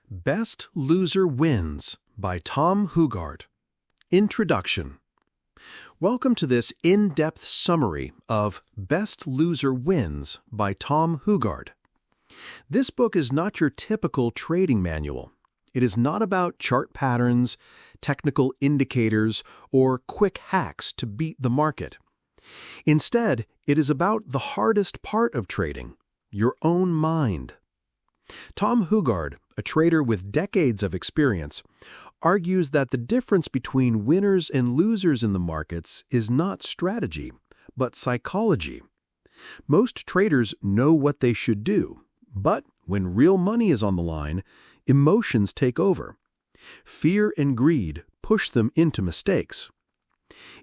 Best Loser Wins by Tom Hougaard. Introduction. Welcome to this in-depth summary of Best Loser Wins by Tom Hougaard. This book is not your typical trading manual. It is not about chart patterns, technical indicators, or quick hacks to beat the market. Instead, it is about the hardest part of trading, your own mind. Tom Hougaard, a trader with decades of experience, argues that the difference between winners and losers in the markets is not strategy, but psychology. Most traders know what they should do, but when real money is on the line, emotions take over. Fear and greed push them into mistakes.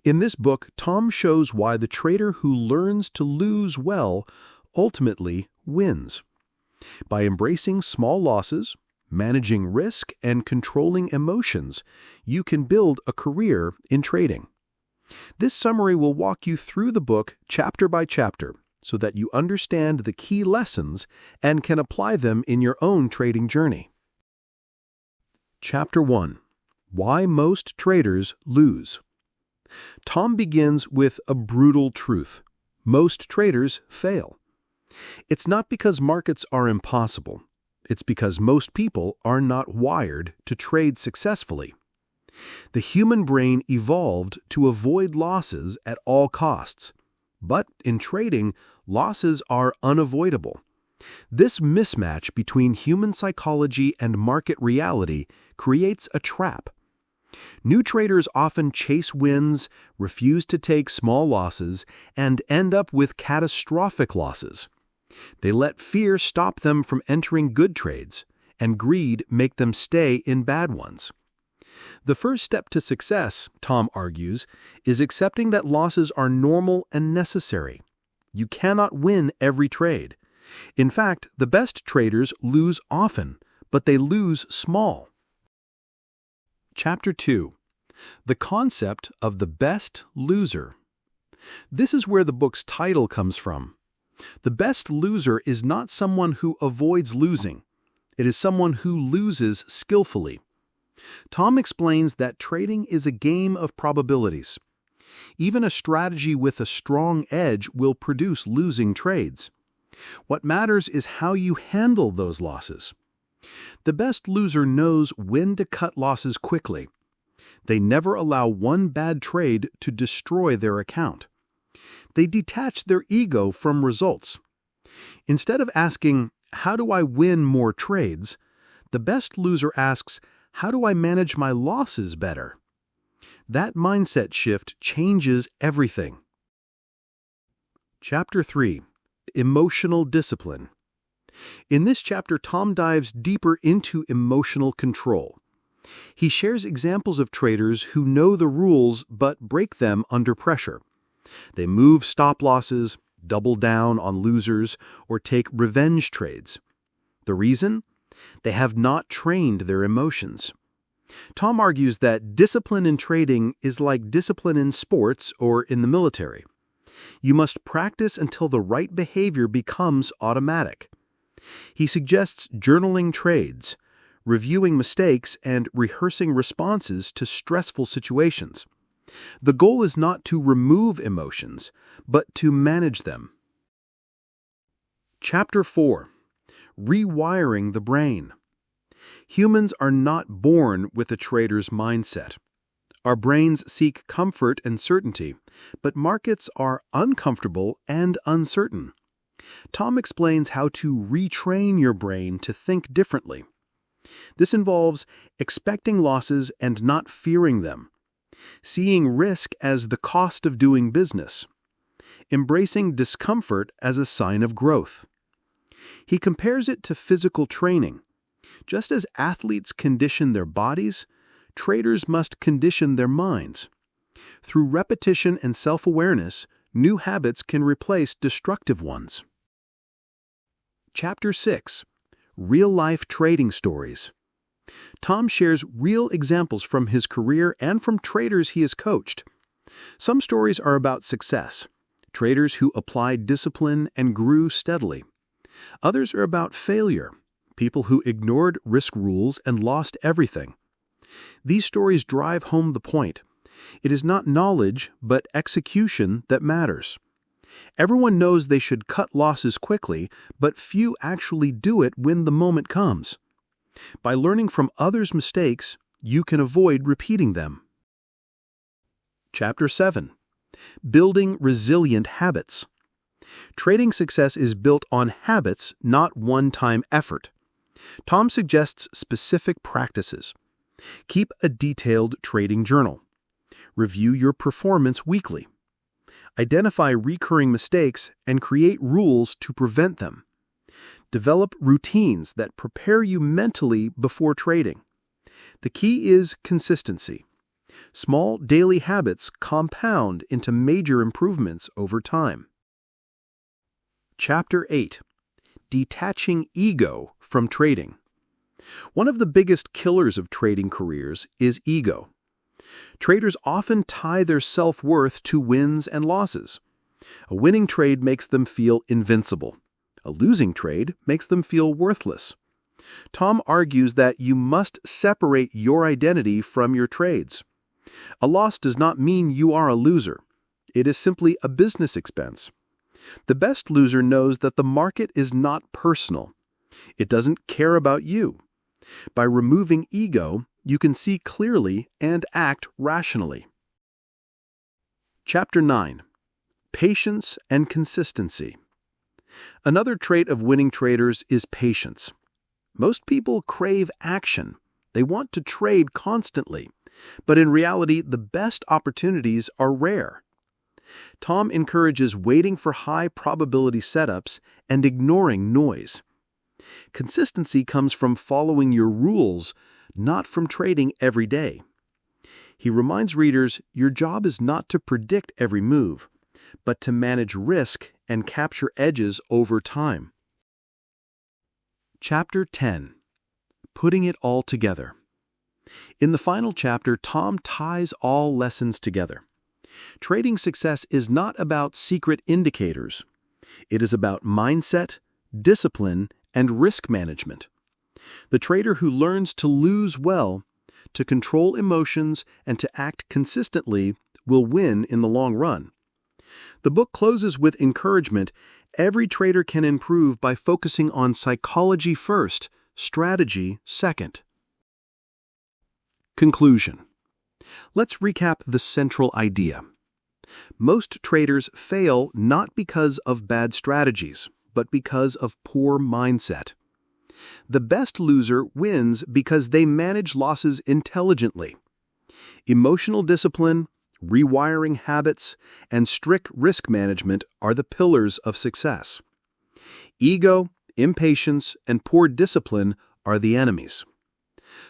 In this book, Tom shows why the trader who learns to lose well ultimately wins. By embracing small losses, managing risk, and controlling emotions, you can build a career in trading. This summary will walk you through the book chapter by chapter so that you understand the key lessons and can apply them in your own trading journey. Chapter 1. Why Most Traders Lose. Tom begins with a brutal truth. Most traders fail. It's not because markets are impossible. It's because most people are not wired to trade successfully. The human brain evolved to avoid losses at all costs. But in trading, losses are unavoidable. This mismatch between human psychology and market reality creates a trap. New traders often chase wins, refuse to take small losses, and end up with catastrophic losses. They let fear stop them from entering good trades, and greed make them stay in bad ones. The first step to success, Tom argues, is accepting that losses are normal and necessary. You cannot win every trade. In fact, the best traders lose often, but they lose small. Chapter 2. The Concept of the Best Loser. This is where the book's title comes from. The best loser is not someone who avoids losing. It is someone who loses skillfully. Tom explains that trading is a game of probabilities. Even a strategy with a strong edge will produce losing trades. What matters is how you handle those losses. The best loser knows when to cut losses quickly. They never allow one bad trade to destroy their account. They detach their ego from results. Instead of asking, "How do I win more trades?" the best loser asks, "How do I manage my losses better?" That mindset shift changes everything. Chapter 3. Emotional Discipline. In this chapter, Tom dives deeper into emotional control. He shares examples of traders who know the rules but break them under pressure. They move stop losses, double down on losers, or take revenge trades. The reason? They have not trained their emotions. Tom argues that discipline in trading is like discipline in sports or in the military. You must practice until the right behavior becomes automatic. He suggests journaling trades, reviewing mistakes, and rehearsing responses to stressful situations. The goal is not to remove emotions, but to manage them. Chapter 4. Rewiring the Brain. Humans are not born with a trader's mindset. Our brains seek comfort and certainty, but markets are uncomfortable and uncertain. Tom explains how to retrain your brain to think differently. This involves expecting losses and not fearing them, seeing risk as the cost of doing business, embracing discomfort as a sign of growth. He compares it to physical training. Just as athletes condition their bodies, traders must condition their minds. Through repetition and self-awareness, new habits can replace destructive ones. Chapter 6. Real-life trading stories. Tom shares real examples from his career and from traders he has coached. Some stories are about success, traders who applied discipline and grew steadily. Others are about failure, people who ignored risk rules and lost everything. These stories drive home the point. It is not knowledge, but execution that matters. Everyone knows they should cut losses quickly, but few actually do it when the moment comes. By learning from others' mistakes, you can avoid repeating them. Chapter 7. Building Resilient Habits. Trading success is built on habits, not one-time effort. Tom suggests specific practices. Keep a detailed trading journal. Review your performance weekly. Identify recurring mistakes and create rules to prevent them. Develop routines that prepare you mentally before trading. The key is consistency. Small daily habits compound into major improvements over time. Chapter 8. Detaching Ego from Trading. One of the biggest killers of trading careers is ego. Traders often tie their self-worth to wins and losses. A winning trade makes them feel invincible. A losing trade makes them feel worthless. Tom argues that you must separate your identity from your trades. A loss does not mean you are a loser. It is simply a business expense. The best loser knows that the market is not personal. It doesn't care about you. By removing ego, you can see clearly and act rationally. Chapter 9. Patience and Consistency. Another trait of winning traders is patience. Most people crave action. They want to trade constantly, but in reality, the best opportunities are rare. Tom encourages waiting for high-probability setups and ignoring noise. Consistency comes from following your rules, not from trading every day. He reminds readers your job is not to predict every move, but to manage risk and capture edges over time. Chapter 10. Putting it all together. In the final chapter, Tom ties all lessons together. Trading success is not about secret indicators. It is about mindset, discipline, and risk management. The trader who learns to lose well, to control emotions, and to act consistently will win in the long run. The book closes with encouragement. Every trader can improve by focusing on psychology first, strategy second. Conclusion. Let's recap the central idea. Most traders fail not because of bad strategies, but because of poor mindset. The best loser wins because they manage losses intelligently. Emotional discipline, rewiring habits, and strict risk management are the pillars of success. Ego, impatience, and poor discipline are the enemies.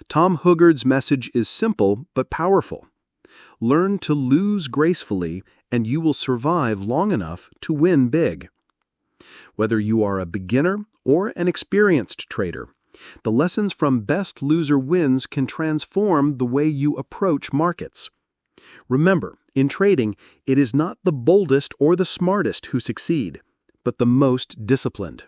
Tom Hougaard's message is simple but powerful. Learn to lose gracefully, and you will survive long enough to win big. Whether you are a beginner or an experienced trader, the lessons from Best Loser Wins can transform the way you approach markets. Remember, in trading, it is not the boldest or the smartest who succeed, but the most disciplined.